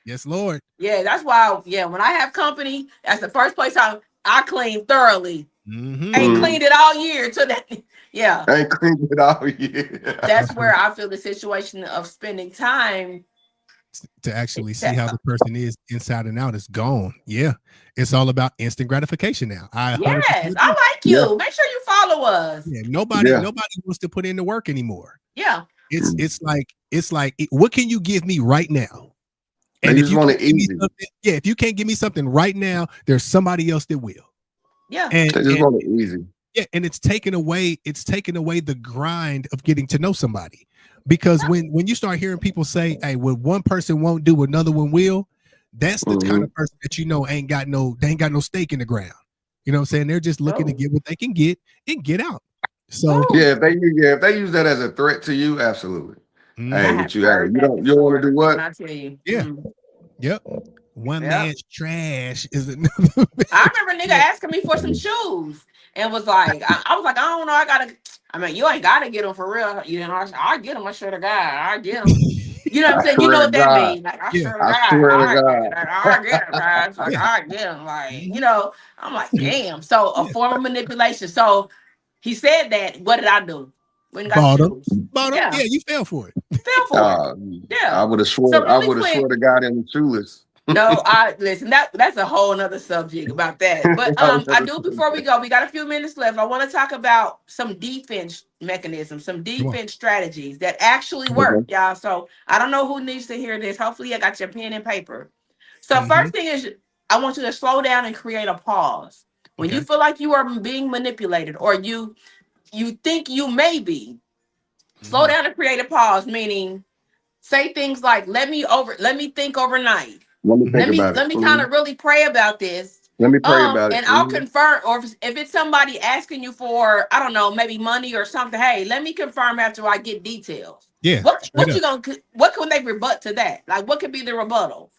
Yes, Lord. Yeah, that's why. Yeah, when I have company, that's the first place I clean thoroughly. Ain't cleaned it all year to that. Yeah, I ain't cleaned it all year. That's where I feel the situation of spending time to actually see how the person is inside and out is gone. Yeah, it's all about instant gratification now. I like you. Yeah. Make sure you follow us. Yeah, nobody wants to put in the work anymore. Yeah, it's like what can you give me right now? And if you want it easy, if you can't give me something right now, there's somebody else that will. Yeah, and they just want it easy. Yeah, and it's taken away the grind of getting to know somebody. Because when you start hearing people say, hey, what one person won't do, another one will, that's the kind of person that they ain't got no stake in the ground. You know what I'm saying? They're just looking to get what they can get and get out. So if they use that as a threat to you, absolutely. Hey, but you don't want to do what? I tell you. Yep. One man's trash is another. I remember a nigga asking me for some shoes and was like, I was like, I don't know, you ain't gotta get them for real. You know, I get them. I swear to God, I get them. You know what I'm saying? You know what that means? Like, I swear to God, I get them, guys. Like, I get them. Like, you know, I'm like, damn. So a form of manipulation. So he said that. What did I do? Bought them. Yeah, you fell for it. Fell for it. Yeah. I would have swore. I would have swore to God in the shoeless. No, I listen. That's a whole nother subject about that. But I do before we go. We got a few minutes left. I want to talk about some defense mechanisms, some defense strategies that actually work, y'all. So I don't know who needs to hear this. Hopefully, I got your pen and paper. So first thing is, I want you to slow down and create a pause when you feel like you are being manipulated or you think you may be. Slow down and create a pause, meaning say things like, let me think overnight. Let me kind of really pray about this. Let me pray about it. And I'll confirm, or if it's somebody asking you for, I don't know, maybe money or something, hey, let me confirm after I get details. Yeah. What can they rebut to that? Like, what could be the rebuttal?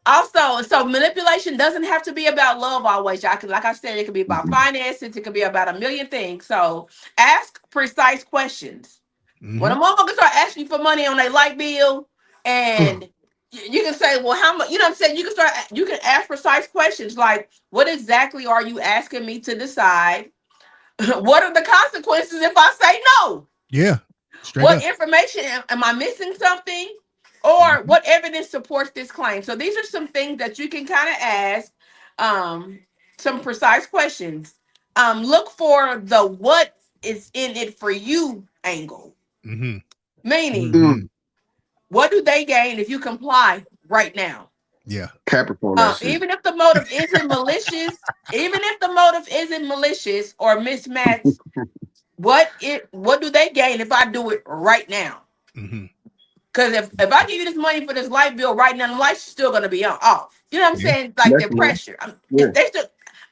Also, so manipulation doesn't have to be about love always, y'all. Like I said, it could be about finances, it could be about a million things. So ask precise questions. When a motherfucker start asking you for money on their light bill, and you can say, well, how much? You know what I'm saying? You can ask precise questions like, what exactly are you asking me to decide? What are the consequences if I say no? Yeah. What information am I missing something? Or what evidence supports this claim? So these are some things that you can kind of ask, some precise questions. Look for the what is in it for you angle. Meaning, what do they gain if you comply right now? Yeah. Capricorn. Even if the motive isn't malicious or mismatched, what do they gain if I do it right now? Because if I give you this money for this light bill right now, the light's still going to be off. You know what I'm saying? Like the pressure.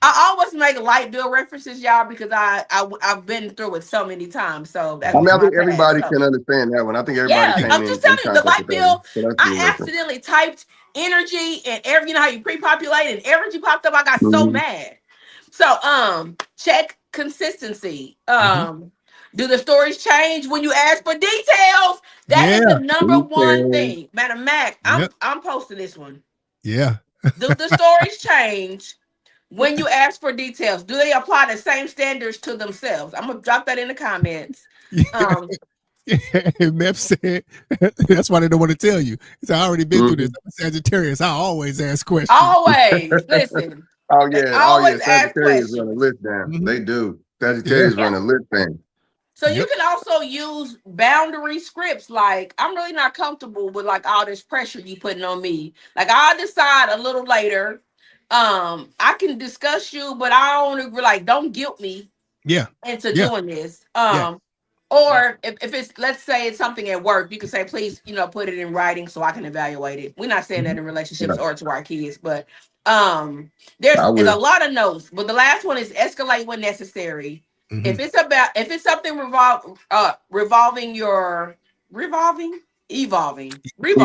I always make light bill references, y'all, because I've been through it so many times. So that's I think everybody can understand that one. I think everybody. I'm just telling you, the light bill. I accidentally typed energy and you know how you pre-populate and energy popped up. I got so mad. So check consistency. Do the stories change when you ask for details? That is the number one thing. Madam Mac, I'm posting this one. Yeah. Do the stories change when you ask for details? Do they apply the same standards to themselves? I'm gonna drop that in the comments. Mep said that's why they don't want to tell you. It's already been through this. I'm a Sagittarius. I always ask questions. Always listen. Always Sagittarius run a list down. They do. Sagittarius run a list down. So you can also use boundary scripts. Like, I'm really not comfortable with like all this pressure you putting on me. Like, I'll decide a little later. I can discuss you, but I don't guilt me. Into doing this. Or if it's, let's say it's something at work, you can say, please, put it in writing so I can evaluate it. We're not saying that in relationships or to our kids, but there's a lot of notes. But the last one is escalate when necessary. If it's something revolving. Is it re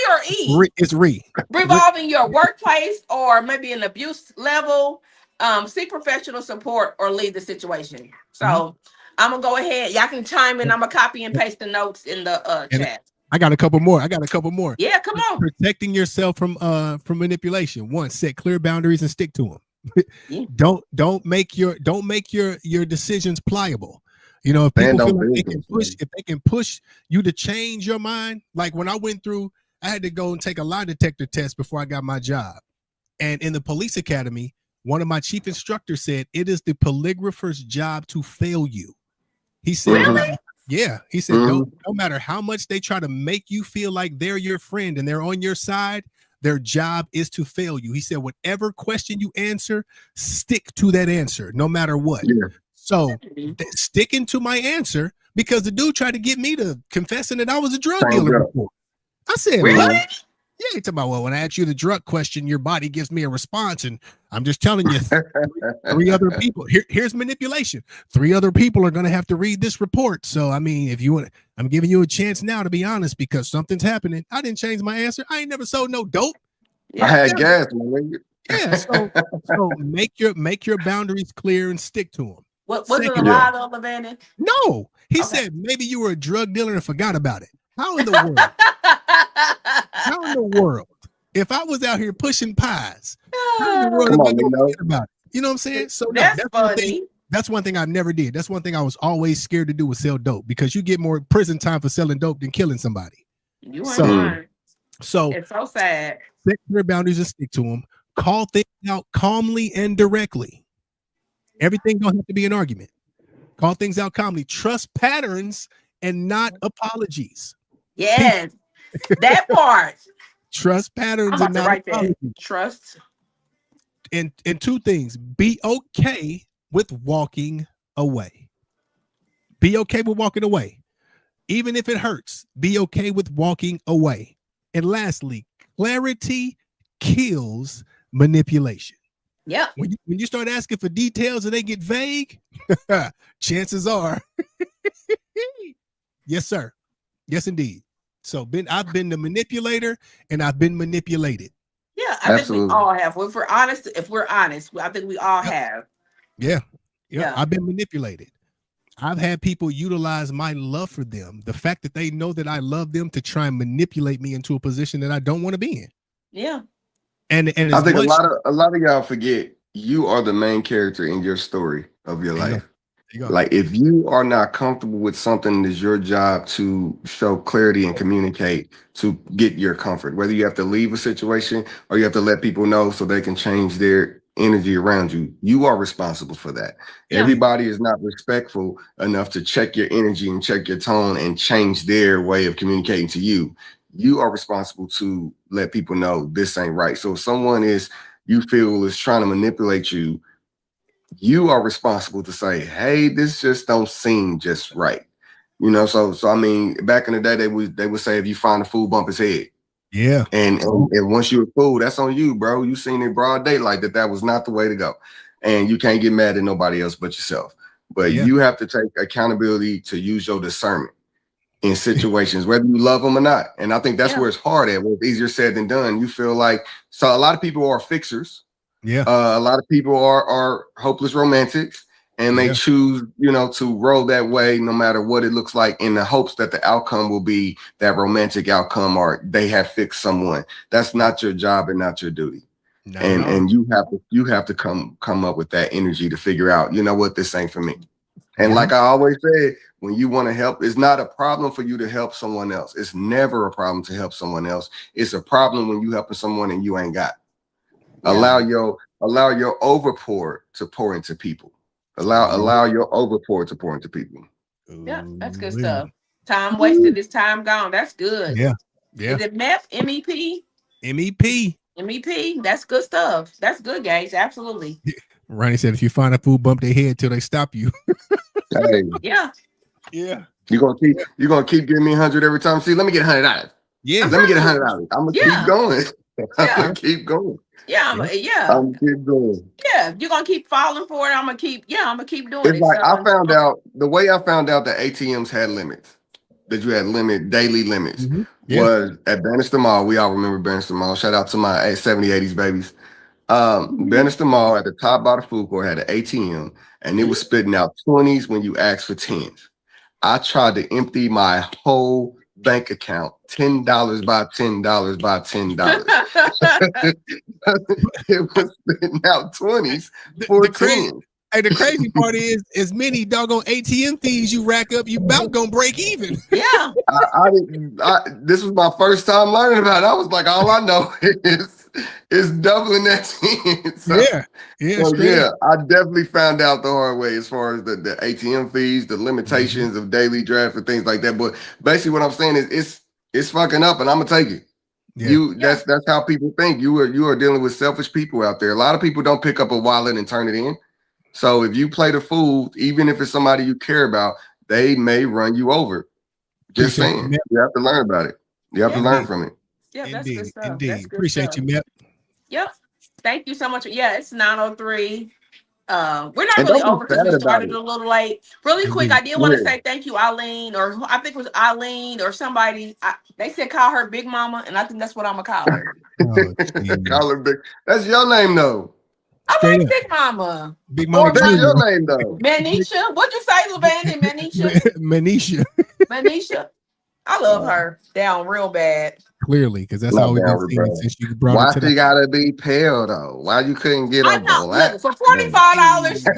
or e? It's re. Revolving your workplace or maybe an abuse level, seek professional support or leave the situation. So I'm gonna go ahead. Y'all can chime in. I'm gonna copy and paste the notes in the chat. I got a couple more. Yeah, come on. Protecting yourself from manipulation. One, set clear boundaries and stick to them. Don't make your decisions pliable. If people feel like they can push you to change your mind. Like when I went through, I had to go and take a lie detector test before I got my job. And in the police academy, one of my chief instructors said, it is the polygrapher's job to fail you. He said, he said, no matter how much they try to make you feel like they're your friend and they're on your side, their job is to fail you. He said, whatever question you answer, stick to that answer, no matter what. So sticking to my answer, because the dude tried to get me to confessing that I was a drug dealer before. I said, really? What? Yeah, he talking about, well, when I ask you the drug question, your body gives me a response, and I'm just telling you, three other people. Here's manipulation. 3 other people are going to have to read this report. So, I mean, if you want, I'm giving you a chance now to be honest, because something's happening. I didn't change my answer. I ain't never sold no dope. I had gas, man. Yeah, so make your boundaries clear and stick to them. Was it a lie though, Levannon? No, he said maybe you were a drug dealer and forgot about it. How in the world? How in the world? If I was out here pushing pies, how in the world am I going to forget about it? You know what I'm saying? So that's funny. That's one thing I never did. That's one thing I was always scared to do, was sell dope, because you get more prison time for selling dope than killing somebody. You are So it's so sad. set clear boundaries and stick to them. Call things out calmly and directly. Everything don't have to be an argument. Call things out calmly. Trust patterns and not apologies. Yes, that part. Trust I'm patterns about and to not write that. apologies. Trust. And two things. Be okay with walking away. Be okay with walking away. Even if it hurts, be okay with walking away. And lastly, clarity kills manipulation. Yeah. When you start asking for details and they get vague, chances are, yes, sir. Yes, indeed. So I've been the manipulator and I've been manipulated. Yeah, I Absolutely. think we all have. If we're honest, I think we all have. Yeah. Yeah. I've been manipulated. I've had people utilize my love for them, the fact that they know that I love them, to try and manipulate me into a position that I don't want to be in. Yeah. And I think a lot of y'all forget you are the main character in your story of your life. Like, if you are not comfortable with something, it's your job to show clarity and communicate to get your comfort. Whether you have to leave a situation or you have to let people know so they can change their energy around you, you are responsible for that. Yeah. Everybody is not respectful enough to check your energy and check your tone and change their way of communicating to you. You are responsible to let people know this ain't right. So if someone you feel is trying to manipulate you, you are responsible to say, hey, this just don't seem just right. You know, so I mean, back in the day, they would say, if you find a fool, bump his head. Yeah. And once you're a fool, that's on you, bro. You seen in broad daylight that was not the way to go. And you can't get mad at nobody else but yourself. But you have to take accountability to use your discernment in situations, whether you love them or not. And I think that's where it's hard at, where it's easier said than done. You feel like, so a lot of people are fixers. Yeah. A lot of people are hopeless romantics, and they choose, to roll that way no matter what it looks like, in the hopes that the outcome will be that romantic outcome, or they have fixed someone. That's not your job and not your duty. And you have to come up with that energy to figure out, you know what, this ain't for me. And like I always say, when you want to help, it's not a problem for you to help someone else. It's never a problem to help someone else. It's a problem when you helping someone and you ain't got. Allow your overpour to pour into people. Allow your overpour to pour into people. Yeah, that's good stuff. Time wasted is time gone. That's good. Yeah. Is it MEP? MEP? MEP. MEP. That's good stuff. That's good, guys. Absolutely. Ronnie said, if you find a fool, bump their head till they stop you. Hey. Yeah. Yeah. You're gonna keep giving me 100 every time. See, let me get $100. Yeah. Let me get $100. I'm gonna keep going. I'm gonna keep going. Yeah, I'm keep going. Yeah, you're gonna keep falling for it. I'm gonna keep doing it. It's like, I found out that ATMs had limits, that you had daily limits. Was at Bannister Mall. We all remember Bannister Mall. Shout out to my 70s, 80s babies. Bannister Mall at the top by the food court had an ATM, and it was spitting out 20s when you asked for 10s. I tried to empty my whole bank account, $10 by $10 by $10. It was spitting out 20s for 10. Hey, the crazy part is, as many doggone ATM fees you rack up, you about gonna break even. Yeah. This was my first time learning about it. I was like, all I know is doubling that 10. So, I definitely found out the hard way as far as the ATM fees, the limitations of daily draft and things like that. But basically what I'm saying is it's fucking up, and I'm gonna take it. That's how people think. You are dealing with selfish people out there. A lot of people don't pick up a wallet and turn it in. So if you play the fool, even if it's somebody you care about, they may run you over. Just saying. You have to learn about it. You have to learn from it. Yeah, that's good stuff. Indeed. That's good Appreciate stuff. you, Mep. Yep. Thank you so much. Yeah, it's 9:03. We're not really over because we started a little late. Really quick, I did want to say thank you, Eileen, or I think it was Eileen or somebody. They said call her Big Mama, and I think that's what I'm gonna call her. Call her Big. That's your name though. I like Big Mama. Big Mama. That's your name though. Manisha. What'd you say, Lavanda? Manisha. Manisha. I love her down real bad. Clearly, because that's all we've been seeing since you brought it to Why she gotta be pale though? Why you couldn't get a black? For $45, listen.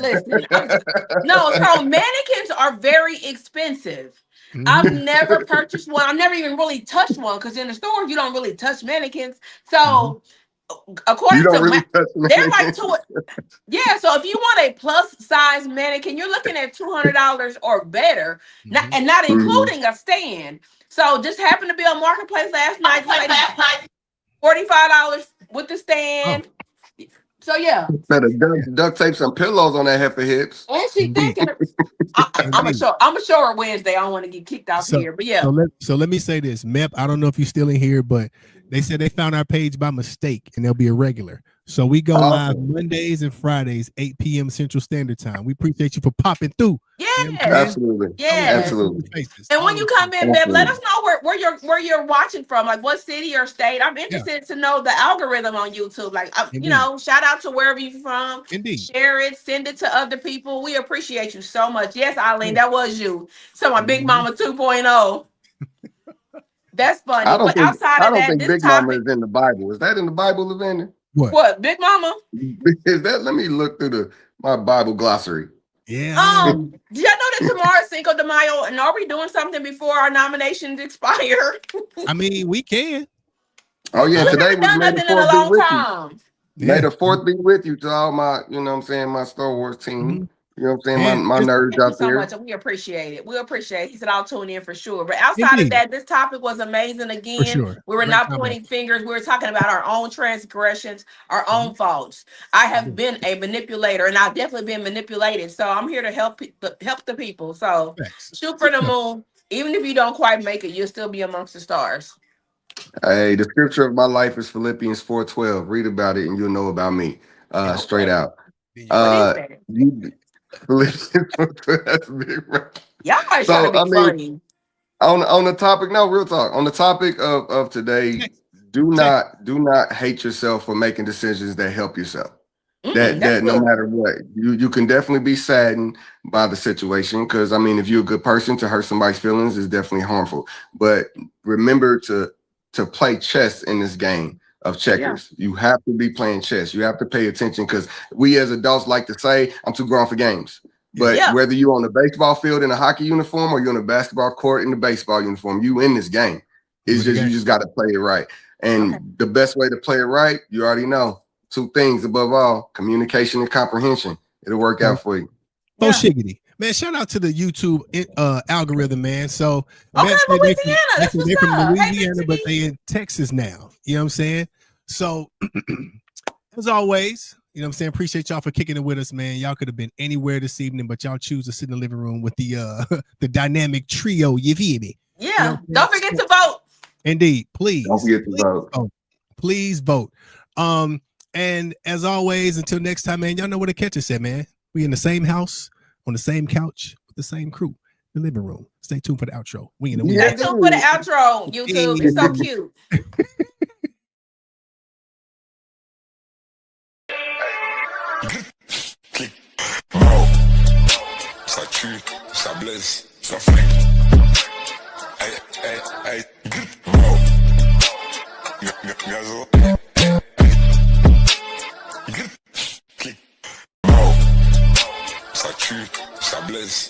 No, so mannequins are very expensive. I've never purchased one. I've never even really touched one because in the store you don't really touch mannequins. So according You don't to really touch they're like yeah. So if you want a plus size mannequin, you're looking at $200 or better, and not including a stand. So just happened to be on Marketplace last night. $45 with the stand. So yeah. Better duct tape some pillows on that heifer hips. And she thinking I'm a show her Wednesday. I don't want to get kicked out here, but yeah. So let me say this, Mep. I don't know if you're still in here, but they said they found our page by mistake, and they'll be a regular. So we go live Mondays and Fridays, 8 p.m. Central Standard Time. We appreciate you for popping through. Yeah, absolutely. Yeah, absolutely. And when you come in, Beb, let us know where you're watching from, like what city or state. I'm interested to know the algorithm on YouTube. Like, you know, shout out to wherever you're from. Indeed. Share it, send it to other people. We appreciate you so much. Yes, Eileen, that was you. So my Big Mama 2.0. That's funny. But outside of that, think Big Mama is in the Bible. Is that in the Bible, Lavender? What? Big Mama? Is that? Let me look through my Bible glossary. Yeah. Do y'all know that tomorrow's Cinco de Mayo, and are we doing something before our nominations expire? I mean, we can. Oh yeah, today was May the 4th be with you. May the 4th be with you to all my, you know what I'm saying, my Star Wars team. You know what I'm saying? My nerds out there. Thank you so much. We appreciate it. We appreciate it. He said, I'll tune in for sure. But outside of that, this topic was amazing again. For sure. We were not pointing fingers. We were talking about our own transgressions, our own faults. I have been a manipulator, and I've definitely been manipulated. So I'm here to help the people. So shoot for the moon. Even if you don't quite make it, you'll still be amongst the stars. Hey, the scripture of my life is Philippians 4:12. Read about it and you'll know about me. Straight out. That's big, right? Y'all might try to be funny. On the topic, no, real talk. On the topic of today, do not hate yourself for making decisions that help yourself. That no matter what, you can definitely be saddened by the situation, because I mean, if you're a good person, to hurt somebody's feelings is definitely harmful. But remember to play chess in this game of checkers. You have to be playing chess. You have to pay attention, because we as adults like to say, I'm too grown for games. But whether you're on the baseball field in a hockey uniform or you're on a basketball court in the baseball uniform, you in this game. It's just you just got to play it right. And the best way to play it right, you already know, 2 things above all: communication and comprehension. It'll work out for you. Oh, shiggity. Man, shout out to the YouTube algorithm, man. So Louisiana. They're from Louisiana, but they in Texas now. You know what I'm saying? So as always, you know what I'm saying, appreciate y'all for kicking it with us, man. Y'all could have been anywhere this evening, but y'all choose to sit in the living room with the dynamic trio. You feel me? Yeah. You know, don't forget to vote. Indeed. Please. Don't forget to vote. Please vote. And as always, until next time, man, y'all know where to catch us at, man. We in the same house, on the same couch, with the same crew, the living room. Stay tuned for the outro. Stay tuned for the outro, YouTube. It's so cute. Ça tue, ça blesse, ça flingue. Hey, hey, hey, bro. Gazo. Bro. Ça tue, ça blesse.